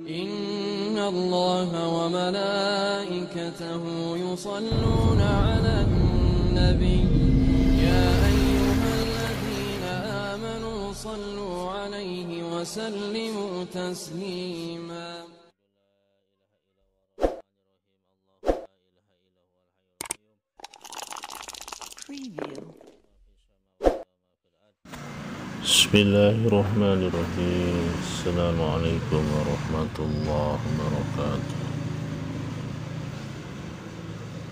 إن الله وملائكته يصلون على النبي يا أيها الذين آمنوا صلوا عليه وسلموا تسليما. Bismillahirrahmanirrahim. Assalamualaikum warahmatullahi wabarakatuh.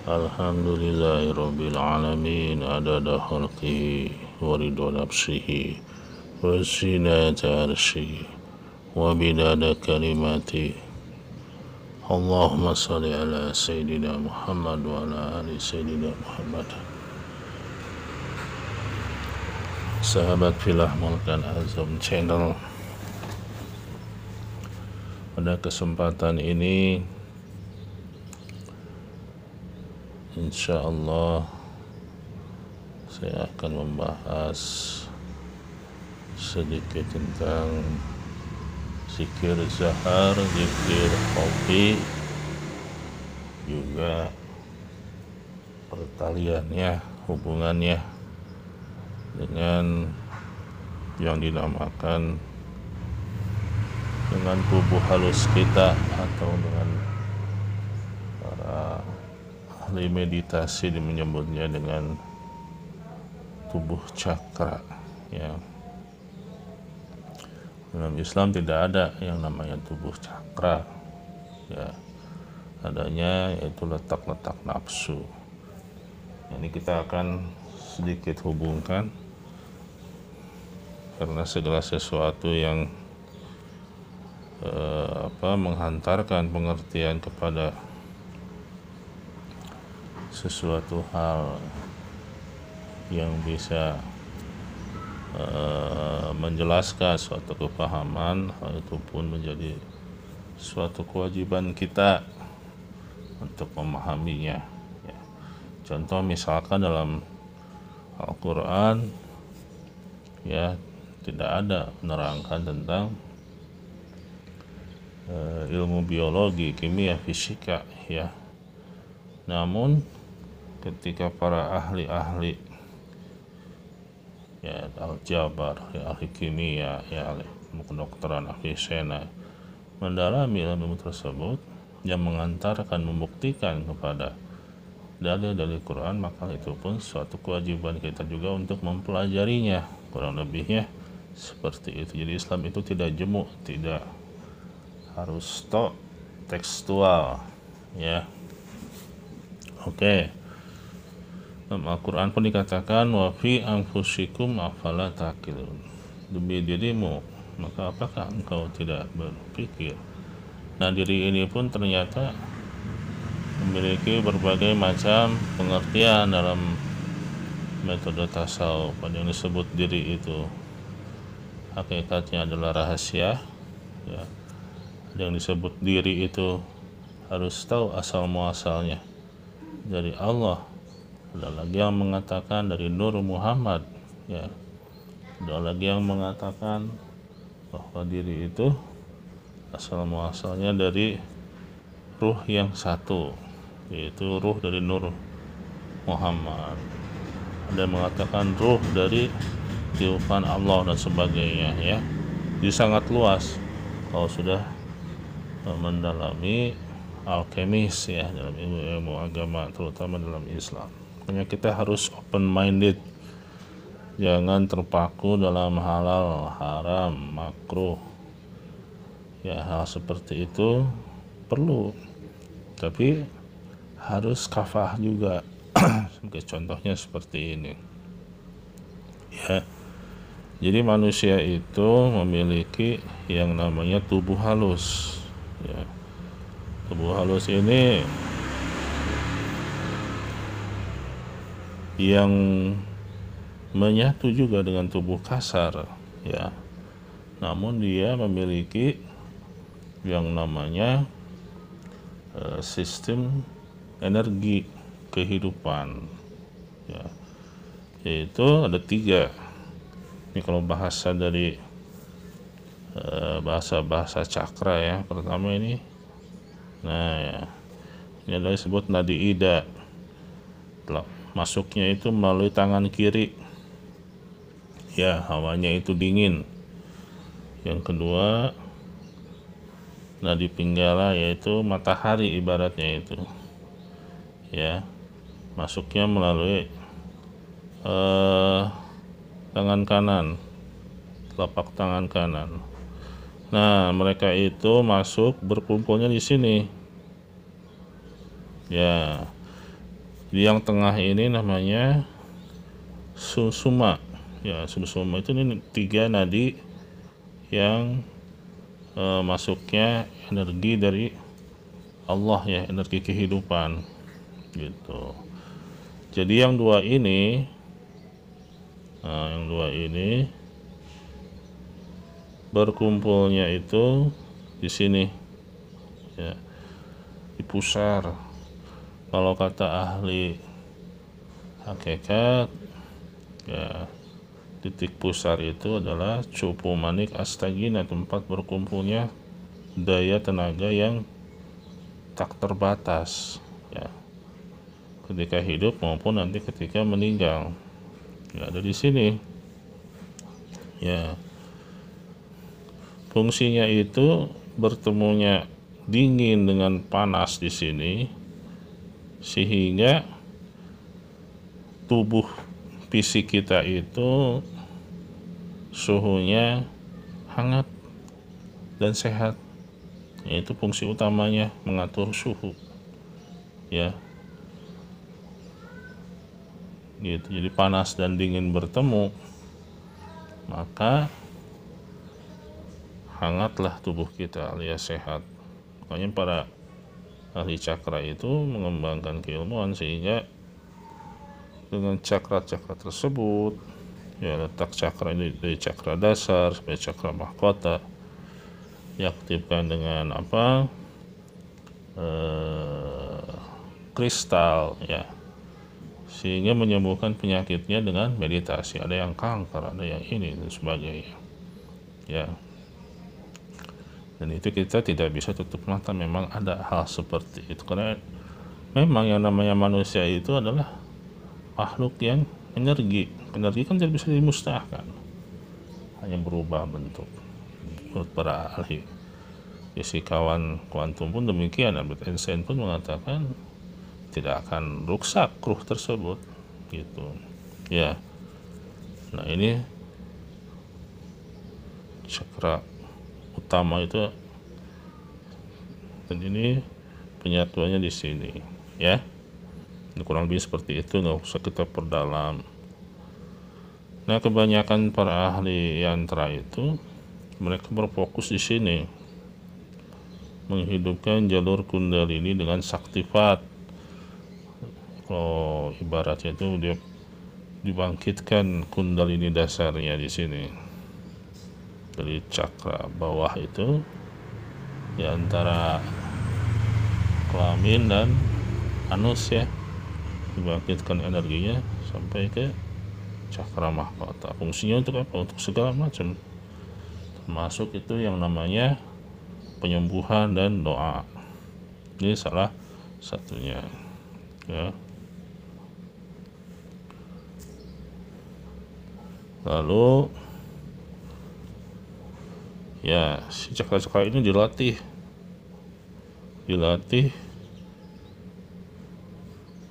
Alhamdulillahirabbil alamin adada khalqihi wa ridha nafsihi wa zinata arsyihi wa bidada kalimati. Allahumma shalli ala sayyidina Muhammad wa ala ali sayyidina Muhammad. Sahabat Filah Mulkan Azam Channel, pada kesempatan ini insya Allah saya akan membahas sedikit tentang zikir zahar, zikir khafi, juga pertaliannya, hubungannya dengan yang dinamakan dengan tubuh halus kita, atau dengan para ahli meditasi menyebutnya dengan tubuh cakra. Ya, dalam Islam tidak ada yang namanya tubuh cakra. Ya, adanya yaitu letak-letak nafsu. Ini kita akan sedikit hubungkan, karena segala sesuatu yang menghantarkan pengertian kepada sesuatu hal yang bisa menjelaskan suatu kepahaman, hal itu pun menjadi suatu kewajiban kita untuk memahaminya. Ya. Contoh misalkan dalam Al-Quran, ya, tidak ada menerangkan tentang ilmu biologi, kimia, fisika, ya. Namun ketika para ahli-ahli, ya, aljabar, ya, ahli kimia, ya, ahli kedokteran, ahli sena mendalami ilmu tersebut yang mengantarkan, membuktikan kepada dalil-dalil Quran, maka itu pun suatu kewajiban kita juga untuk mempelajarinya. Kurang lebihnya seperti itu. Jadi Islam itu tidak jemu, tidak harus tekstual, ya. Oke. Dalam Al-Quran pun dikatakan wa fi anfusikum afala taqilun, demi dirimu maka apakah engkau tidak berpikir. Nah, diri ini pun ternyata memiliki berbagai macam pengertian dalam metode tasawuf. Yang disebut diri itu hakikatnya adalah rahasia, ya. Yang disebut diri itu harus tahu asal muasalnya dari Allah. Ada lagi yang mengatakan dari Nur Muhammad, ya. Ada lagi yang mengatakan bahwa diri itu asal muasalnya dari ruh yang satu, yaitu ruh dari Nur Muhammad. Ada yang mengatakan ruh dari tiupan Allah dan sebagainya, ya. Jadi sangat luas kalau sudah mendalami alkemis, ya, dalam ilmu agama, terutama dalam Islam. Makanya kita harus open minded, jangan terpaku dalam halal, haram, makruh. Ya, hal seperti itu perlu, tapi harus kafah juga. Sebagai contohnya seperti ini, ya. Jadi manusia itu memiliki yang namanya tubuh halus, ya. Tubuh halus ini yang menyatu juga dengan tubuh kasar, ya. Namun dia memiliki yang namanya sistem energi kehidupan, ya, yaitu ada 3. Ini kalau bahasa dari bahasa-bahasa cakra ya. Pertama ini, nah ya, ini adalah disebut nadi ida. Masuknya itu melalui tangan kiri, ya, hawanya itu dingin. Yang kedua, nadi pinggala, yaitu matahari ibaratnya itu, ya, masuknya melalui tangan kanan, telapak tangan kanan. Nah, mereka itu masuk berkumpulnya di sini, ya. Di yang tengah ini namanya susuma, ya. Susuma itu ini 3 nadi yang masuknya energi dari Allah ya, energi kehidupan gitu. Jadi yang dua ini, berkumpulnya itu di sini, ya, di pusar. Kalau kata ahli hakikat, ya, titik pusar itu adalah cupu manik astagina, tempat berkumpulnya daya tenaga yang tak terbatas, ya, ketika hidup maupun nanti ketika meninggal, ya, ada di sini, ya. Fungsinya itu bertemunya dingin dengan panas di sini, sehingga tubuh fisik kita itu suhunya hangat dan sehat. Itu fungsi utamanya, mengatur suhu, ya, gitu. Jadi panas dan dingin bertemu, maka hangatlah tubuh kita alias sehat. Makanya para ahli cakra itu mengembangkan keilmuan sehingga dengan cakra-cakra tersebut, ya, letak cakra ini dari cakra dasar sampai cakra mahkota diaktifkan dengan apa, kristal, ya, sehingga menyembuhkan penyakitnya dengan meditasi. Ada yang kanker, ada yang ini dan sebagainya, ya. Dan itu kita tidak bisa tutup mata, memang ada hal seperti itu, karena memang yang namanya manusia itu adalah makhluk yang energi kan tidak bisa dimusnahkan, hanya berubah bentuk. Menurut para ahli fisikawan kuantum pun demikian. Albert Einstein pun mengatakan tidak akan rusak ruh tersebut, gitu, ya. Nah, ini cakra utama itu, dan ini penyatuannya di sini, ya. Ini kurang lebih seperti itu, nggak usah kita perdalam. Nah, kebanyakan para ahli yantra itu mereka berfokus di sini, menghidupkan jalur kundalini dengan saktifat. Kalau ibaratnya itu dia dibangkitkan kundalini dasarnya di sini dari cakra bawah itu, di antara kelamin dan anus, ya, dibangkitkan energinya sampai ke cakra mahkota. Fungsinya untuk apa? Untuk segala macam, termasuk itu yang namanya penyembuhan dan doa. Ini salah satunya, ya. Lalu, ya, si cakra-cakra ini dilatih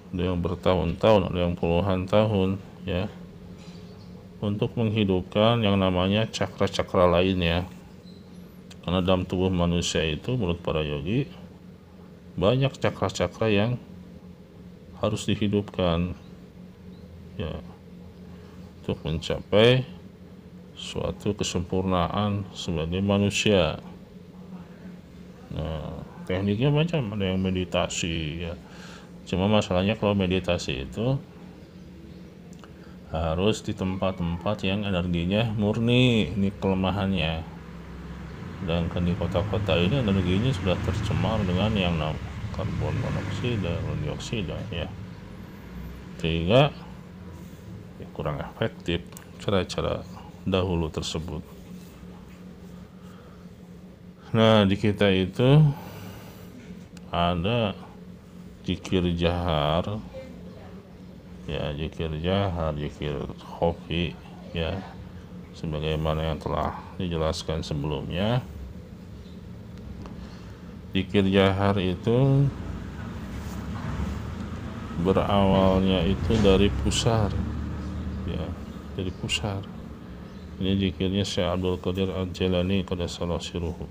ada yang bertahun-tahun, ada yang puluhan tahun, ya, untuk menghidupkan yang namanya cakra-cakra lainnya. Karena dalam tubuh manusia itu menurut para yogi banyak cakra-cakra yang harus dihidupkan, ya, untuk mencapai suatu kesempurnaan sebagai manusia. Nah, tekniknya macam, ada yang meditasi, ya. Cuma masalahnya kalau meditasi itu harus di tempat-tempat yang energinya murni, ini kelemahannya. Dan di kota-kota ini energinya sudah tercemar dengan yang karbon monoksida, dioksida, ya, sehingga ya kurang efektif cara-cara dahulu tersebut. Nah, di kita itu ada zikir jahar, ya, zikir jahar, zikir khafi, ya, sebagaimana yang telah dijelaskan sebelumnya. Zikir jahar itu berawalnya itu dari pusar, ya, dari pusar. Ini zikirnya Syekh Abdul Qadir Al-Jailani qaddasallahu sirruhu.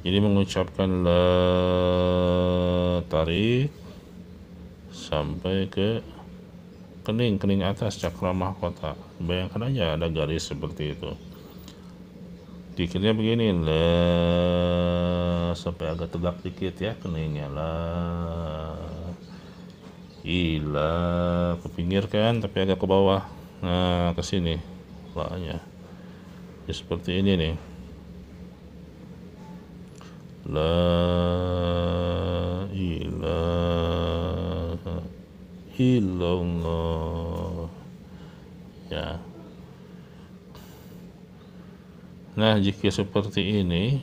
Jadi mengucapkan la, tarik sampai ke kening atas cakra mahkota. Bayangkan aja ada garis seperti itu. Zikirnya begini, la, sampai agak tegak dikit ya keningnya, la ila, ke pinggir kan, tapi agak ke bawah. Nah, ke sini la-nya. Ya, seperti ini nih. La ilaha illallah. Ya. Nah, jika seperti ini,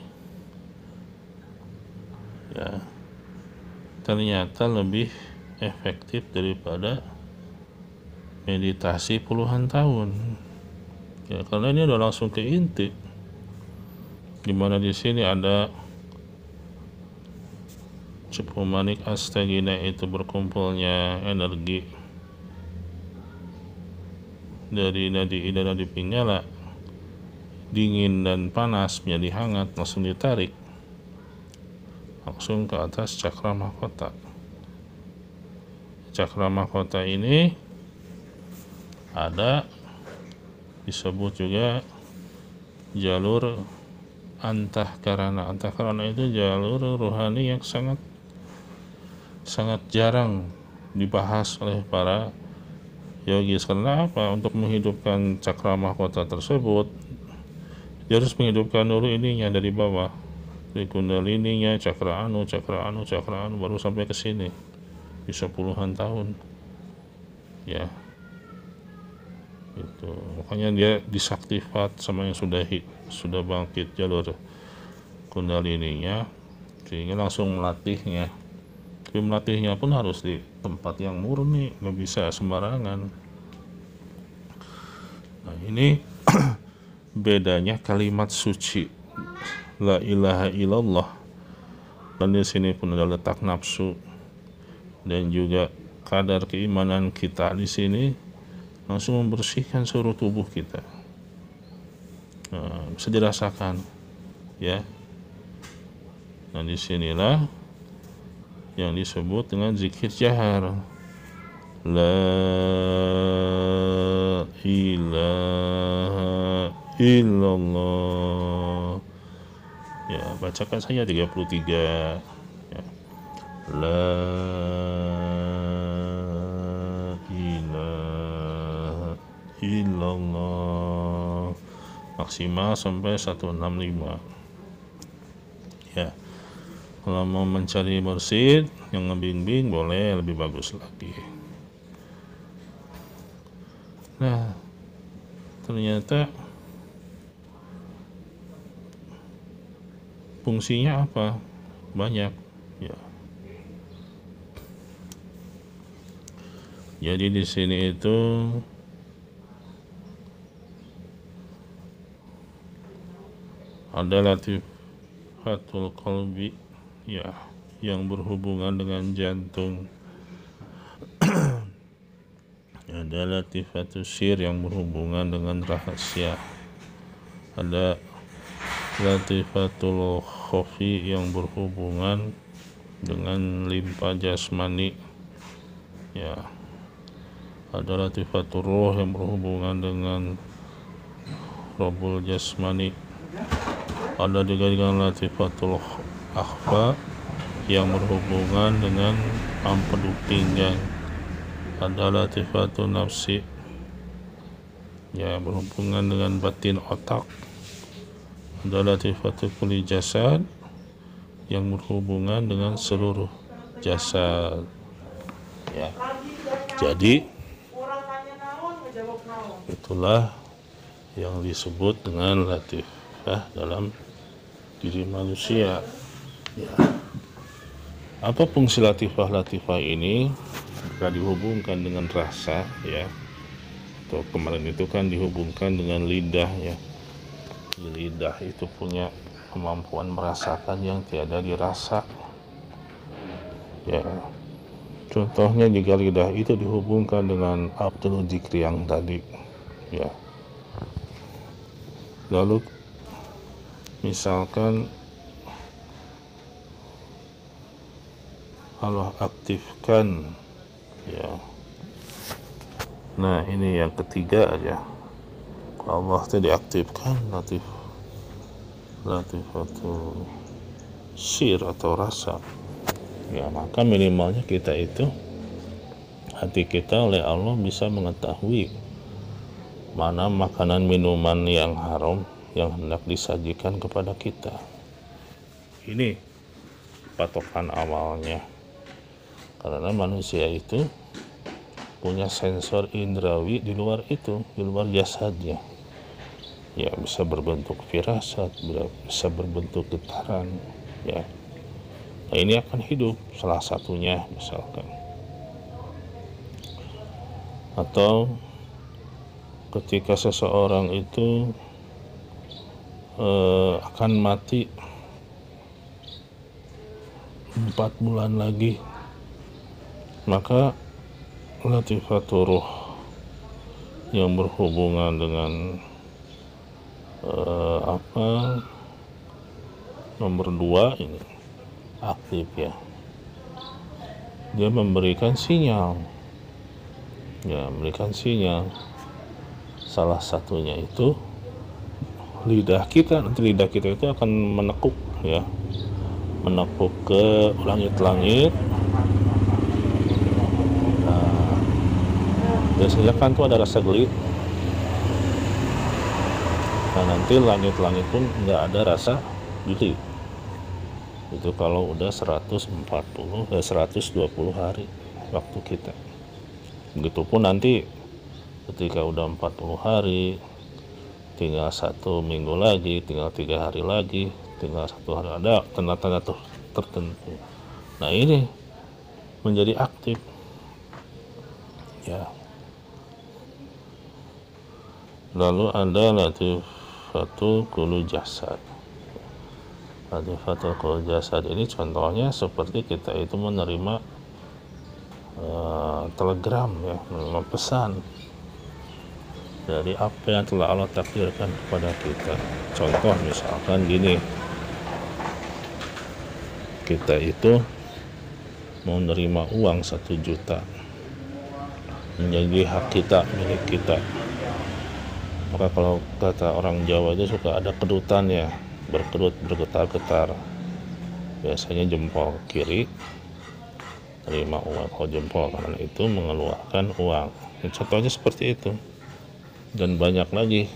ya, ternyata lebih efektif daripada meditasi puluhan tahun, ya, karena ini udah langsung ke inti. Dimana di sini ada cepu manik astagina, itu berkumpulnya energi dari nadi ida nadi pinyala, dingin dan panas menjadi hangat, langsung ditarik langsung ke atas cakra mahkota. Cakra mahkota ini ada disebut juga jalur antahkarana. Antahkarana itu jalur rohani yang sangat jarang dibahas oleh para yogis. Karena apa? Untuk menghidupkan cakra mahkota tersebut, dia harus menghidupkan dulu ininya dari bawah, dari kundalininya, cakra anu, baru sampai ke sini. Bisa puluhan tahun, ya. Itu makanya dia disaktifat sama yang sudah bangkit jalur kundalininya, sehingga langsung melatihnya. Tapi melatihnya pun harus di tempat yang murni, nggak bisa sembarangan. Nah, ini bedanya kalimat suci la ilaha illallah, dan di sini pun ada letak nafsu dan juga kadar keimanan kita di sini langsung membersihkan seluruh tubuh kita. Nah, bisa dirasakan, ya. Nah, disinilah yang disebut dengan zikir jahar, la ilaha illallah. Ya, bacakan saja 33, ya. La ilaha illallah, maksimal sampai 165, ya. Kalau mau mencari mursyid yang ngebimbing, boleh lebih bagus lagi. Nah, ternyata fungsinya apa? Banyak, ya. Jadi di sini itu ada latifatul qalbi, ya, yang berhubungan dengan jantung. Ada latifatul sir yang berhubungan dengan rahasia. Ada latifatul khafi yang berhubungan dengan limpa jasmani, ya. Ada latifatul roh yang berhubungan dengan robul jasmani. Ada juga dengan latifatul akhfa yang berhubungan dengan empedu pinggang. Ada latifatul nafsi, ya, berhubungan dengan batin otak. Ada latifatul kulli jasad yang berhubungan dengan seluruh jasad, ya. Jadi itulah yang disebut dengan latifah dalam diri manusia. Ya. Apa fungsi latifah ini? Jika dihubungkan dengan rasa, ya, atau kemarin itu kan dihubungkan dengan lidah, ya. Lidah itu punya kemampuan merasakan yang tiada dirasa, ya. Contohnya jika lidah itu dihubungkan dengan Abdul Dzikri yang tadi, ya. Lalu misalkan Allah aktifkan, ya. Nah, ini yang ketiga aja. Allah itu diaktifkan latifatul sir atau rasa. Ya, maka minimalnya kita itu hati kita oleh Allah bisa mengetahui mana makanan minuman yang haram yang hendak disajikan kepada kita. Ini patokan awalnya. Karena manusia itu punya sensor indrawi di luar itu, di luar jasadnya. Ya, bisa berbentuk firasat, bisa berbentuk getaran, ya. Nah, ini akan hidup salah satunya misalkan. Atau ketika seseorang itu akan mati 4 bulan lagi, maka latifatul ruh yang berhubungan dengan nomor 2 ini aktif, ya. Dia memberikan sinyal, ya, memberikan sinyal. Salah satunya itu lidah kita. Nanti lidah kita itu akan menekuk, ya, menekuk ke langit-langit. Biasanya kan tuh ada rasa geli. Nah, nanti langit-langit pun nggak ada rasa geli. Itu kalau udah 120 hari waktu kita. Begitupun nanti ketika udah 40 hari, tinggal 1 minggu lagi, tinggal 3 hari lagi, tinggal 1 hari, ada tanda-tanda tertentu. Nah, ini menjadi aktif, ya. Lalu ada latifatul qulu jasad. Latifatul qulu jasad ini contohnya seperti kita itu menerima telegram, ya, menerima pesan dari apa yang telah Allah takdirkan kepada kita. Contoh misalkan gini, kita itu mau menerima uang 1 juta menjadi hak kita, milik kita. Maka kalau kata orang Jawa itu suka ada kedutannya, berkerut, bergetar-getar. Biasanya jempol kiri terima uang, kalau jempol kanan itu mengeluarkan uang. Contohnya seperti itu. Dan banyak lagi,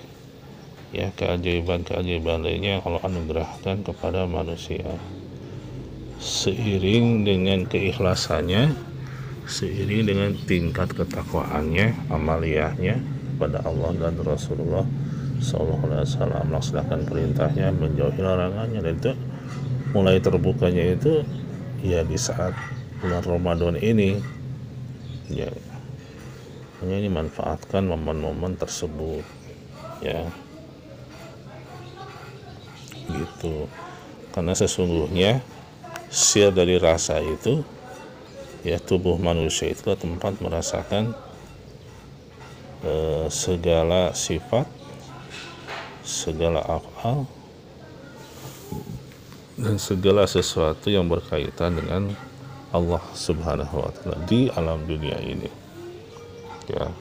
ya, keajaiban-keajaiban lainnya yang Allah anugerahkan kepada manusia. Seiring dengan keikhlasannya, seiring dengan tingkat ketakwaannya, amaliyahnya pada Allah dan Rasulullah SAW, melaksanakan perintahnya, menjauhi larangannya. Dan itu mulai terbukanya itu ya di saat bulan Ramadan ini, ya. Hanya ini manfaatkan momen-momen tersebut, ya, gitu. Karena sesungguhnya sir dari rasa itu, ya, tubuh manusia itu tempat merasakan segala sifat, segala af'al, dan segala sesuatu yang berkaitan dengan Allah Subhanahu wa Ta'ala di alam dunia ini, ya.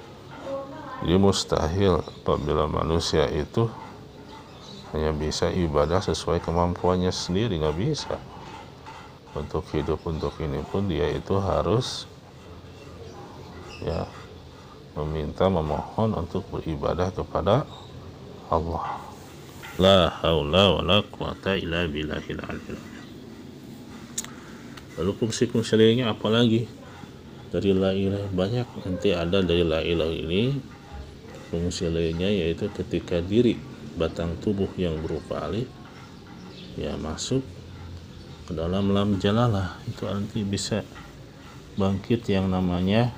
Jadi mustahil apabila manusia itu hanya bisa ibadah sesuai kemampuannya sendiri, nggak bisa. Untuk hidup, untuk ini pun dia itu harus, ya, meminta, memohon untuk beribadah kepada Allah. La haula wala quwata illa billahil aliyil. Lalu fungsi-fungsi lainnya apa lagi? Dari la ilaha banyak, nanti ada dari la ilaha ini fungsi lainnya, yaitu ketika diri batang tubuh yang berupa alif ya masuk ke dalam lam jalalah, itu nanti bisa bangkit yang namanya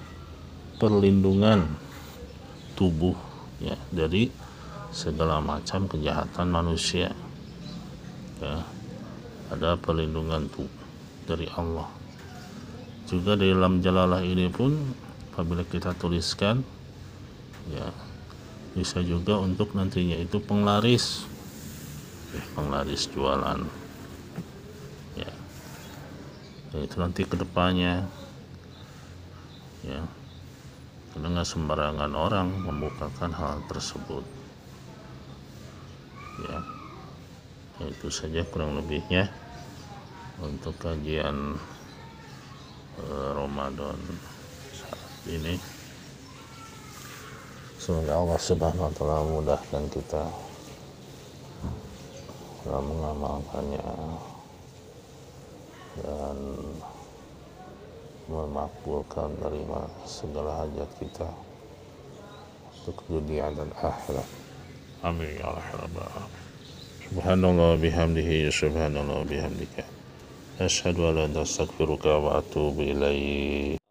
perlindungan tubuh ya dari segala macam kejahatan manusia ya, ada perlindungan tubuh dari Allah. Juga di lam jalalah ini pun apabila kita tuliskan ya, bisa juga untuk nantinya itu penglaris jualan ya, itu nanti kedepannya ya, karena nggak sembarangan orang membukakan hal tersebut ya. Itu saja kurang lebihnya untuk kajian Ramadan saat ini. Semoga Allah Subhanahu wa Ta'ala memudahkan kita dalam mengamalkannya dan memakbulkan menerima segala hajat kita untuk dunia dan akhirat. Amin ya rabbal alamin. Subhanallah bihamdihi, subhanallah bihamdika, asyhadu an la ilaha illa anta, astaghfiruka wa atubu ilaik.